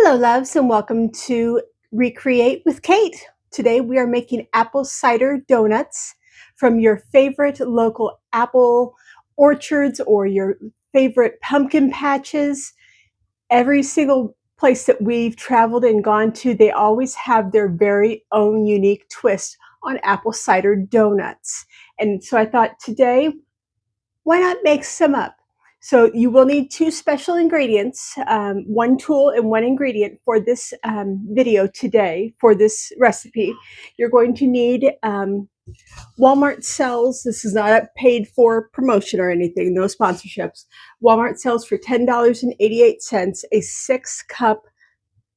Hello, loves, and welcome to Recreate with Kate. Today we are making apple cider donuts from your favorite local apple orchards or your favorite pumpkin patches. Every single place that we've traveled and gone to, they always have their very own unique twist on apple cider donuts. And so I thought today, why not make some up? So you will need two special ingredients, one tool and one ingredient for this video today, for this recipe. You're going to need Walmart sells, this is not a paid for promotion or anything, no sponsorships. Walmart sells for $10.88 a 6-cup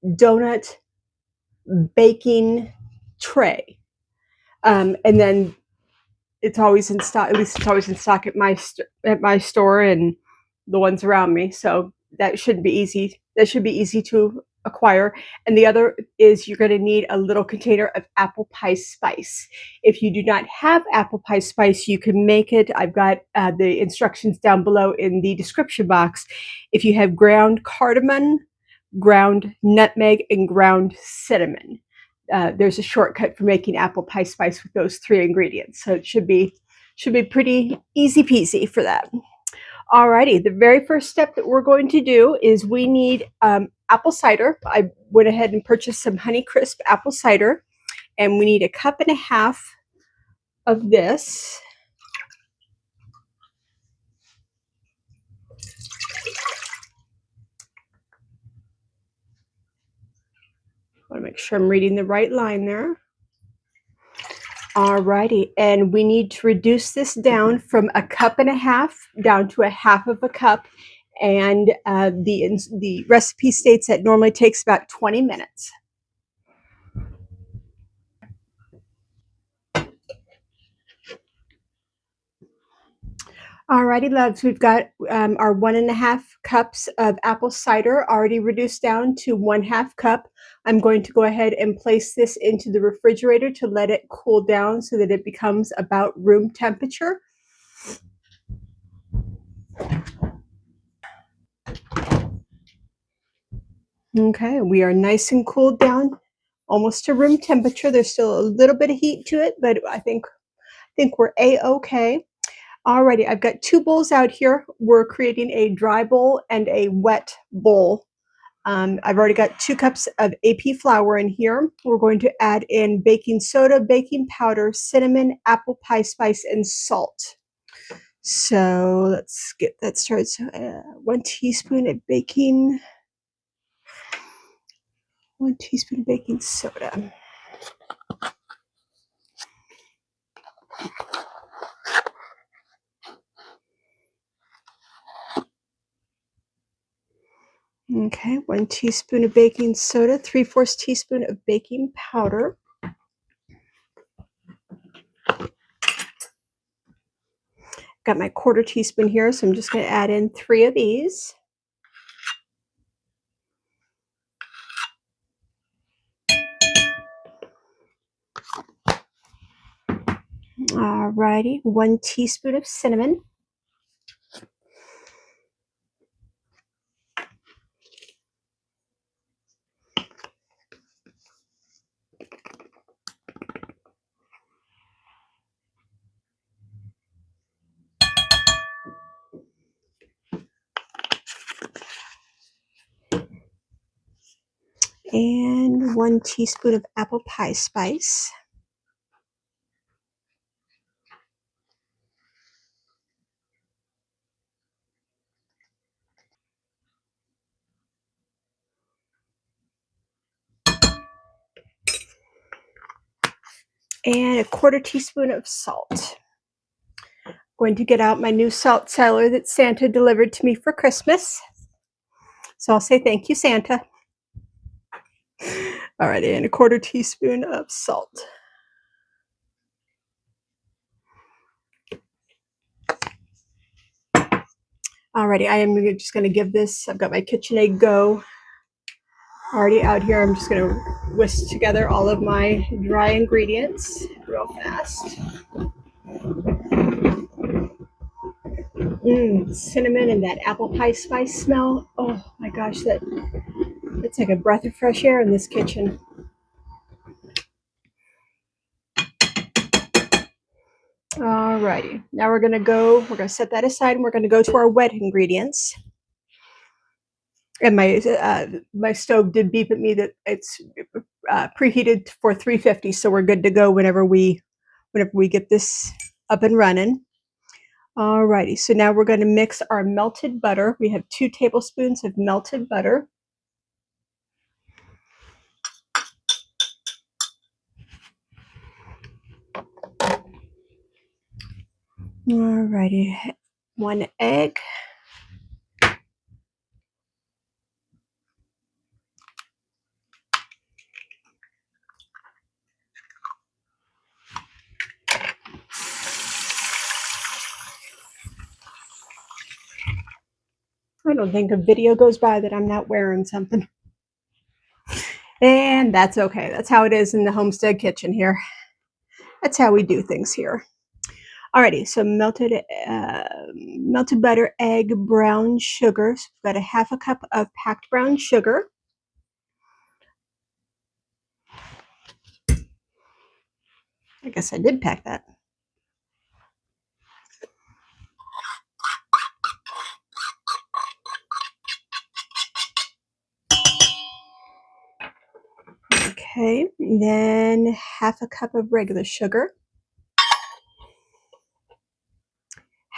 donut baking tray. And then it's always in stock, at least it's always in stock at my store and the ones around me. So that should be easy. That should be easy to acquire. And the other is you're going to need a little container of apple pie spice. If you do not have apple pie spice, you can make it. I've got the instructions down below in the description box. If you have ground cardamom, ground nutmeg, and ground cinnamon. There's a shortcut for making apple pie spice with those three ingredients. So it should be pretty easy peasy for that. Alrighty, the very first step that we're going to do is we need apple cider. I went ahead and purchased some Honeycrisp apple cider, and we need 1.5 cups of this. I want to make sure I'm reading the right line there. Alrighty, and we need to reduce this down from 1.5 cups down to 1/2 cup. And the recipe states that normally takes about 20 minutes. Alrighty, loves, we've got our 1.5 cups of apple cider already reduced down to 1/2 cup. I'm going to go ahead and place this into the refrigerator to let it cool down so that it becomes about room temperature. Okay, we are nice and cooled down, almost to room temperature. There's still a little bit of heat to it, but I think we're a-okay. Alrighty, I've got 2 bowls out here. We're creating a dry bowl and a wet bowl. I've already got 2 cups of AP flour in here. We're going to add in baking soda, baking powder, cinnamon, apple pie spice, and salt. So let's get that started. So 1 teaspoon of baking soda. Okay, 1 teaspoon of baking soda, 3/4 teaspoon of baking powder. Got my 1/4 teaspoon here, so I'm just going to add in 3 of these. Alrighty, 1 teaspoon of cinnamon. And 1 teaspoon of apple pie spice. And 1/4 teaspoon of salt. I'm going to get out my new salt cellar that Santa delivered to me for Christmas. So I'll say thank you, Santa. Alrighty, and 1/4 teaspoon of salt. Alrighty, I am just going to give this, I've got my KitchenAid Go already out here. I'm just going to whisk together all of my dry ingredients real fast. Cinnamon and that apple pie spice smell. Oh my gosh, that It's like a breath of fresh air in this kitchen. Alrighty, now we're gonna set that aside and we're gonna go to our wet ingredients. And my stove did beep at me that it's preheated for 350, so we're good to go whenever we get this up and running. Alrighty, so now we're going to mix our melted butter. We have 2 tablespoons of melted butter. Alrighty, 1 egg. I don't think a video goes by that I'm not wearing something. And that's okay. That's how it is in the homestead kitchen here. That's how we do things here. Alrighty, so melted butter, egg, brown sugar. So we've got a 1/2 cup of packed brown sugar. I guess I did pack that. Okay, then 1/2 cup of regular sugar,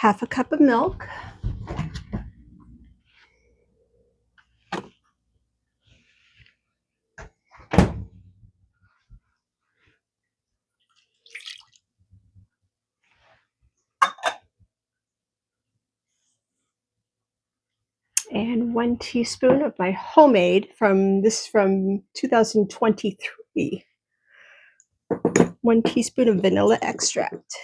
1/2 cup of milk, and 1 teaspoon of my homemade from 2023. 1 teaspoon of vanilla extract.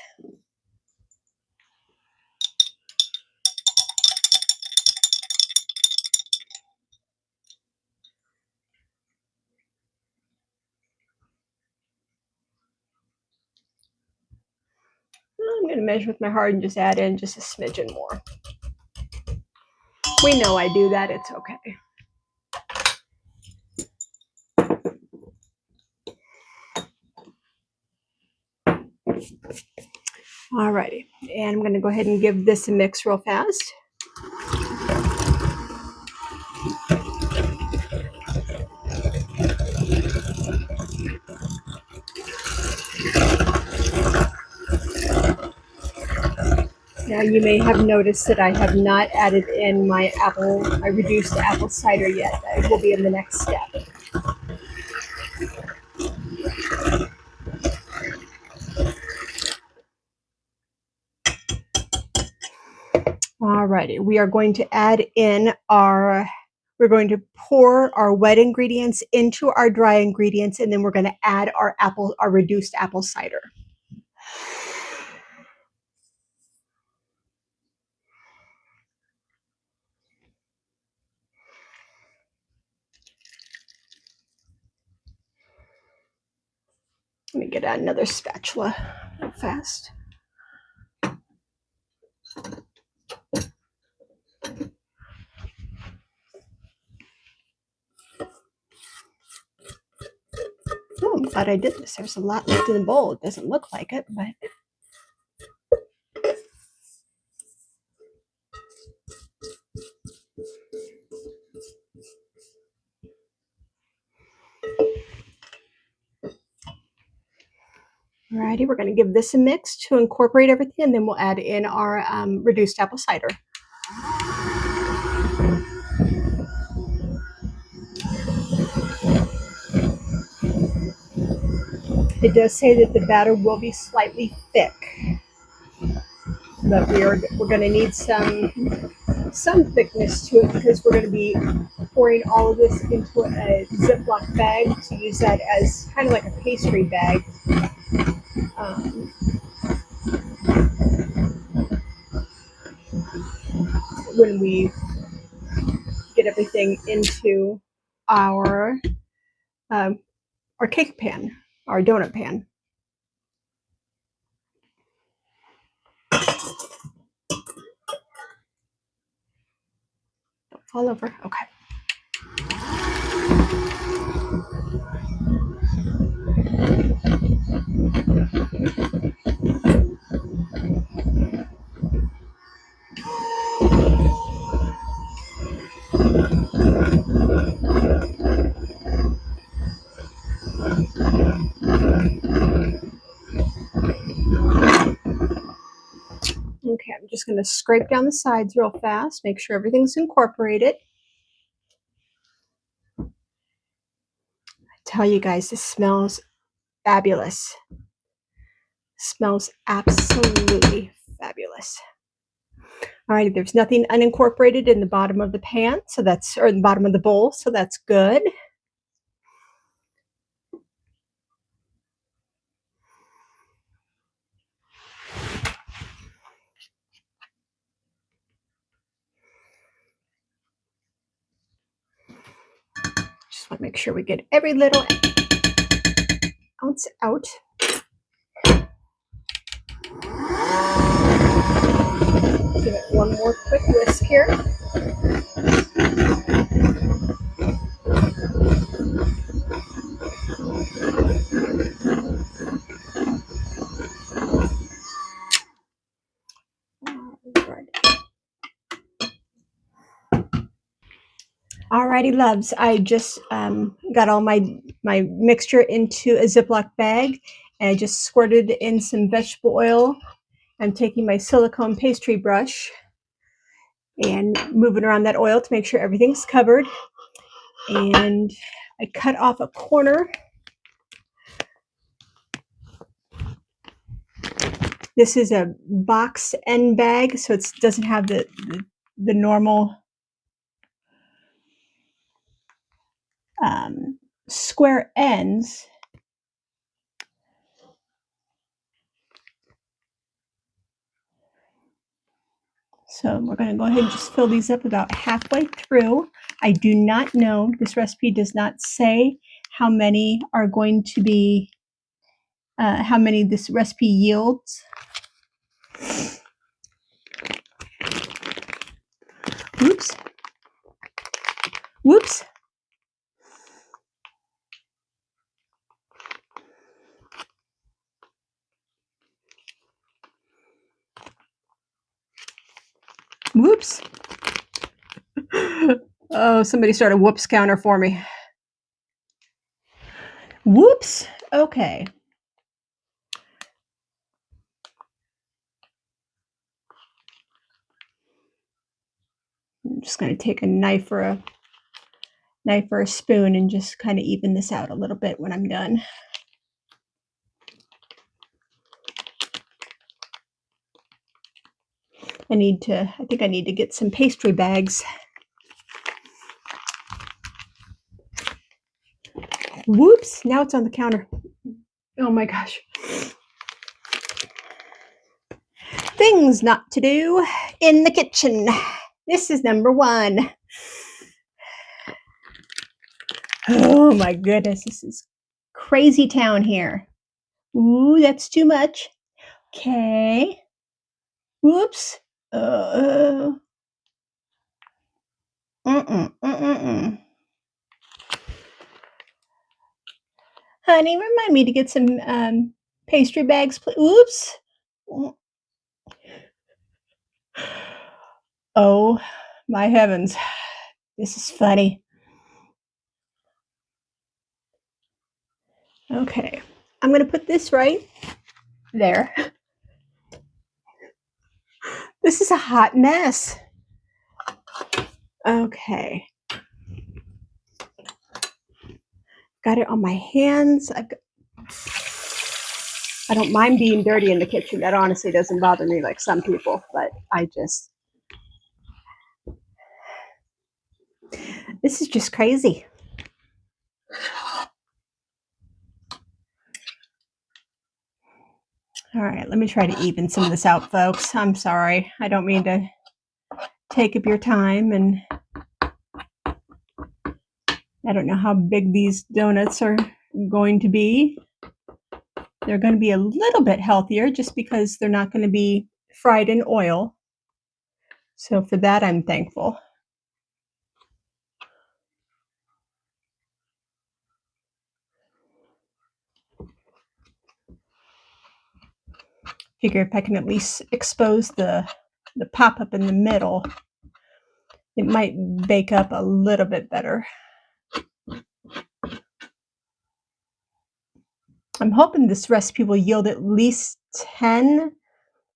I'm going to measure with my heart and just add in just a smidgen more. We know I do that, it's okay. Alrighty, and I'm going to go ahead and give this a mix real fast. Now you may have noticed that I have not added in my reduced apple cider yet. That will be in the next step. Alrighty, we are going to add in we're going to pour our wet ingredients into our dry ingredients, and then we're going to add our reduced apple cider. Let me get out another spatula real fast. Oh, I'm glad I did this. There's a lot left in the bowl. It doesn't look like it, but alrighty, we're going to give this a mix to incorporate everything, and then we'll add in our reduced apple cider. It does say that the batter will be slightly thick, but we're going to need some thickness to it because we're going to be pouring all of this into a Ziploc bag to use that as kind of like a pastry bag. When we get everything into our cake pan, our donut pan. Don't fall over. Okay. Okay, I'm just going to scrape down the sides real fast, make sure everything's incorporated. I tell you guys, this smells fabulous. Smells absolutely fabulous. All right, there's nothing unincorporated in the bottom of the pan, so that's, or the bottom of the bowl, so that's good. Just want to make sure we get every little ounce out. Give it one more quick whisk here. Alrighty, loves. I just got all my mixture into a Ziploc bag, and I just squirted in some vegetable oil. I'm taking my silicone pastry brush and moving around that oil to make sure everything's covered. And I cut off a corner. This is a box end bag, so it doesn't have the normal square ends. So we're going to go ahead and just fill these up about halfway through. I do not know, this recipe does not say how many are going to be, how many this recipe yields. Whoops. Whoops. Whoops. Oh, somebody started a whoops counter for me. Whoops. Okay. I'm just going to take a knife or a spoon and just kind of even this out a little bit when I'm done. I think I need to get some pastry bags. Whoops, now it's on the counter. Oh my gosh. Things not to do in the kitchen. This is number 1. Oh my goodness, this is crazy town here. Ooh, that's too much. Okay. Whoops. Mm-mm. Honey, remind me to get some pastry bags, please. Oops. Oh my heavens. This is funny. Okay. I'm going to put this right there. This is a hot mess. Okay. Got it on my hands. I don't mind being dirty in the kitchen. That honestly doesn't bother me like some people, but this is just crazy. All right, let me try to even some of this out, folks. I'm sorry. I don't mean to take up your time, and I don't know how big these donuts are going to be. They're going to be a little bit healthier just because they're not going to be fried in oil. So for that, I'm thankful. Figure if I can at least expose the pop-up in the middle, it might bake up a little bit better. I'm hoping this recipe will yield at least 10,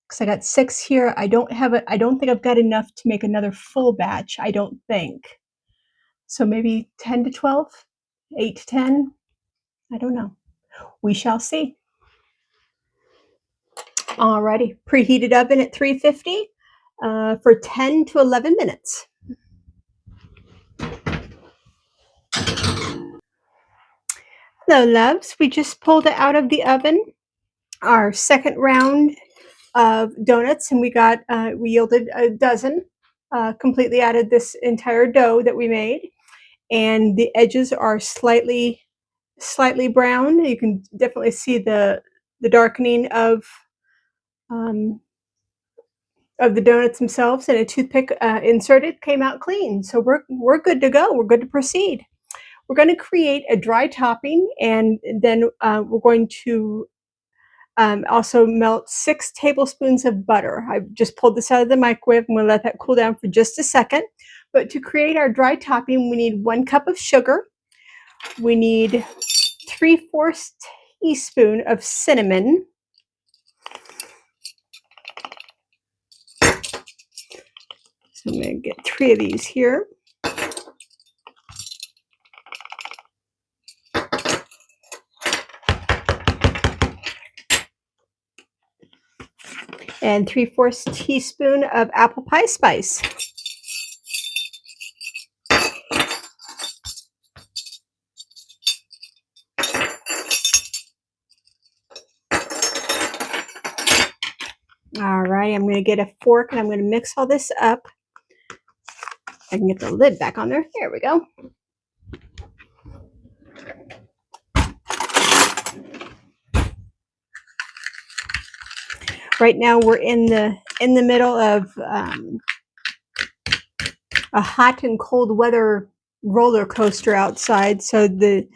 because I got 6 here. I don't think I've got enough to make another full batch, I don't think. So maybe 10 to 12, 8 to 10, I don't know. We shall see. Alrighty, preheated oven at 350 for 10 to 11 minutes. Hello, loves. We just pulled it out of the oven, our second round of donuts, and we yielded a dozen, completely out of this entire dough that we made. And the edges are slightly brown. You can definitely see the darkening of the donuts themselves, and a toothpick inserted came out clean. So we're good to go. We're good to proceed. We're going to create a dry topping, and then we're going to also melt 6 tablespoons of butter. I just pulled this out of the microwave. I'm going to let that cool down for just a second. But to create our dry topping, we need 1 cup of sugar. We need 3/4 teaspoon of cinnamon. So I'm going to get 3 of these here. And 3/4 teaspoon of apple pie spice. All right, I'm going to get a fork and I'm going to mix all this up. I can get the lid back on there. There we go. Right now we're in the middle of a hot and cold weather roller coaster outside. So the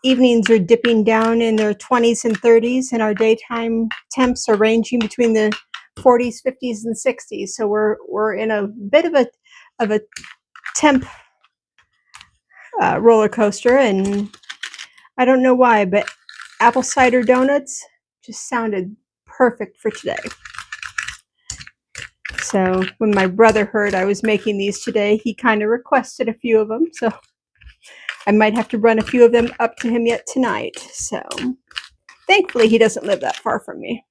evenings are dipping down in their 20s and 30s, and our daytime temps are ranging between the 40s, 50s, and 60s. So we're in a bit of a temp roller coaster, and I don't know why, but apple cider donuts just sounded perfect for today. So when my brother heard I was making these today, he kind of requested a few of them. So I might have to run a few of them up to him yet tonight. So thankfully he doesn't live that far from me.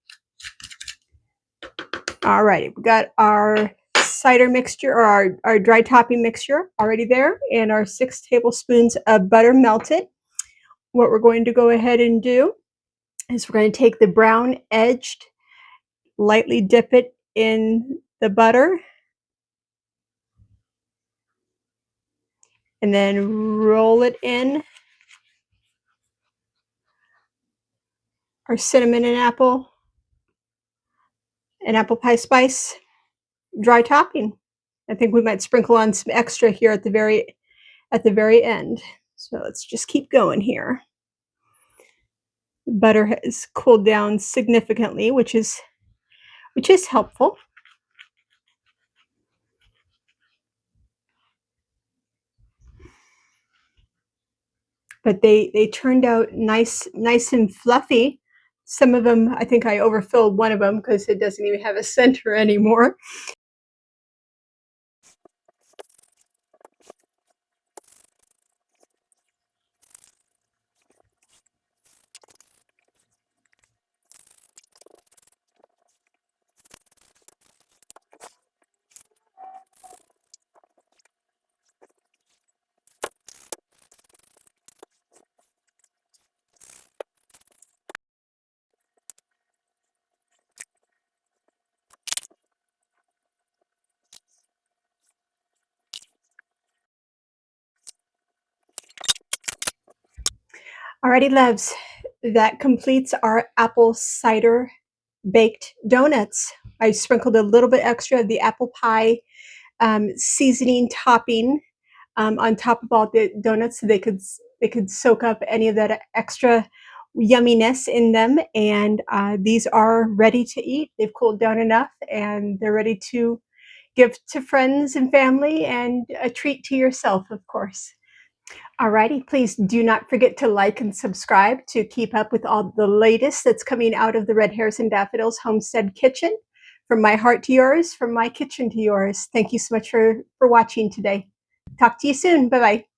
All right, we got our cider mixture, or our dry topping mixture already there, and our 6 tablespoons of butter melted. What we're going to go ahead and do is we're going to take the brown edged, lightly dip it in the butter, and then roll it in our cinnamon and apple pie spice dry topping. I think we might sprinkle on some extra here at the very end. So let's just keep going here. The butter has cooled down significantly, which is helpful. But they turned out nice and fluffy. Some of them, I think I overfilled one of them because it doesn't even have a center anymore. Alrighty, loves, that completes our apple cider baked donuts. I sprinkled a little bit extra of the apple pie seasoning topping on top of all the donuts, so they could soak up any of that extra yumminess in them, and these are ready to eat. They've cooled down enough, and they're ready to give to friends and family, and a treat to yourself, of course. Alrighty, please do not forget to like and subscribe to keep up with all the latest that's coming out of the Red Hares and Daffodils Homestead Kitchen. From my heart to yours, from my kitchen to yours. Thank you so much for watching today. Talk to you soon. Bye-bye.